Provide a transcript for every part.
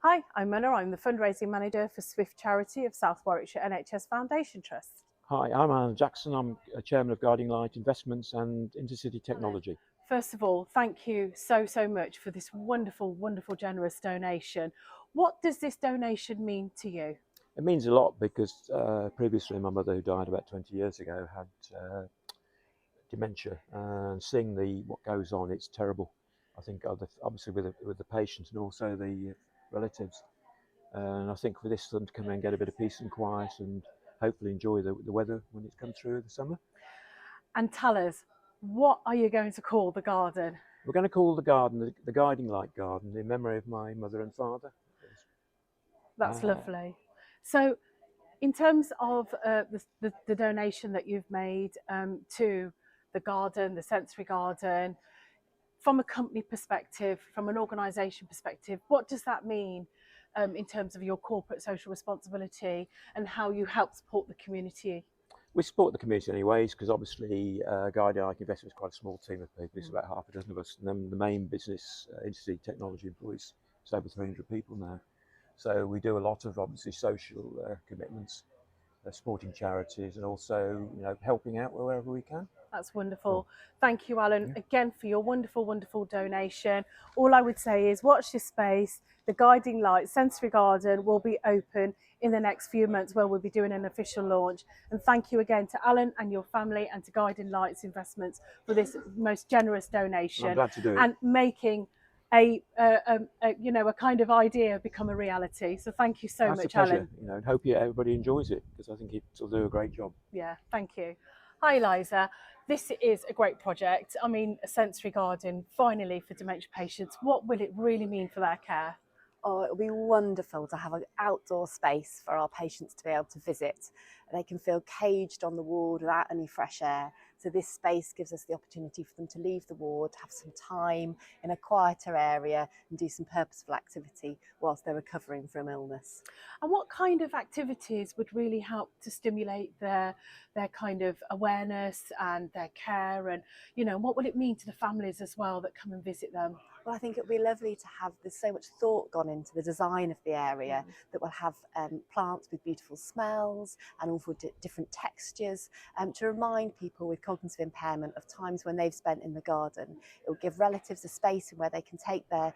Hi, I'm Mona. I'm the fundraising manager for SWFT Charity of South Warwickshire NHS Foundation Trust. Hi, I'm Alan Jackson. I'm chairman of GuidingLight Investments and Intercity Technology. First of all, thank you so much for this wonderful, generous donation. What does this donation mean to you? It means a lot because previously my mother, who died about 20 years ago, had dementia, and seeing what goes on, it's terrible. I think obviously with the patients and also the relatives. And I think for this them to come and get a bit of peace and quiet and hopefully enjoy the weather when it's come through the summer. And tell us, what are you going to call the garden? We're going to call the garden the GuidingLight Garden in memory of my mother and father. That's lovely. So in terms of the donation that you've made to the garden, the sensory garden, from a company perspective, from an organisation perspective, what does that mean in terms of your corporate social responsibility and how you help support the community? We support the community in many ways because obviously GuidingLight Investments is quite a small team of people. It's about half a dozen of us, and then the main business, Intercity Technology, employs it's over 300 people now. So we do a lot of obviously social commitments, supporting charities, and also helping out wherever we can. That's wonderful. Thank you, Alan, again for your wonderful donation. All I would say is watch this space. The GuidingLight Sensory Garden will be open in the next few months where we'll be doing an official launch. And thank you again to Alan and your family and to GuidingLight's Investments for this most generous donation. I'm glad to do it. And making a kind of idea become a reality. So thank you so much, Alan. And hope everybody enjoys it because I think it'll do a great job. Yeah, thank you. Hi, Eliza. This is a great project. I mean, a sensory garden, finally, for dementia patients. What will it really mean for their care? Oh, it'll be wonderful to have an outdoor space for our patients to be able to visit. They can feel caged on the ward without any fresh air. So this space gives us the opportunity for them to leave the ward, have some time in a quieter area and do some purposeful activity whilst they're recovering from illness. And what kind of activities would really help to stimulate their kind of awareness and their care, and what will it mean to the families as well that come and visit them? Well, I think it would be lovely to have, there's so much thought gone into the design of the area that will have plants with beautiful smells and also different textures to remind people with cognitive impairment of times when they've spent in the garden. It will give relatives a space in where they can take their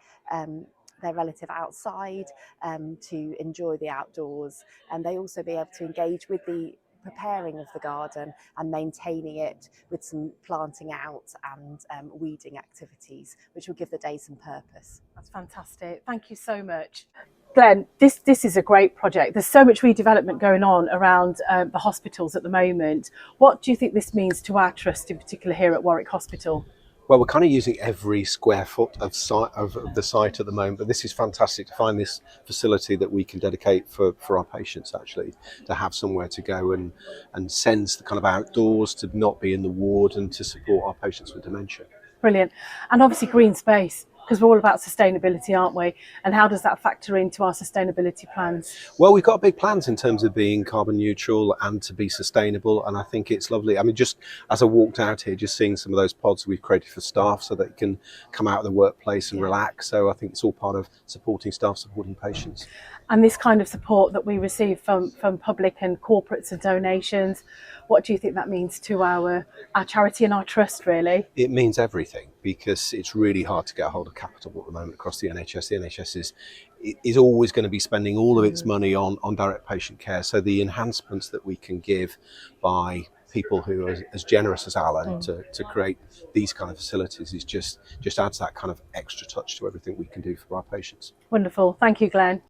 relative outside to enjoy the outdoors, and they also be able to engage with the preparing of the garden and maintaining it with some planting out and weeding activities, which will give the day some purpose. That's fantastic. Thank you so much. Glen, this is a great project. There's so much redevelopment going on around the hospitals at the moment. What do you think this means to our trust, in particular here at Warwick Hospital? Well, we're kind of using every square foot of the site at the moment, but this is fantastic to find this facility that we can dedicate for our patients, actually, to have somewhere to go and sense the kind of outdoors, to not be in the ward and to support our patients with dementia. Brilliant. And obviously green space, because we're all about sustainability, aren't we? And how does that factor into our sustainability plans? Well, we've got big plans in terms of being carbon neutral and to be sustainable, and I think it's lovely. I mean, just as I walked out here, just seeing some of those pods we've created for staff so they can come out of the workplace and relax. So I think it's all part of supporting staff, supporting patients. And this kind of support that we receive from public and corporates and donations, what do you think that means to our charity and our trust, really? It means everything, because it's really hard to get a hold of capital at the moment across the NHS. The NHS is always going to be spending all of its money on direct patient care. So the enhancements that we can give by people who are as generous as Alan to create these kind of facilities is just adds that kind of extra touch to everything we can do for our patients. Wonderful. Thank you, Glen.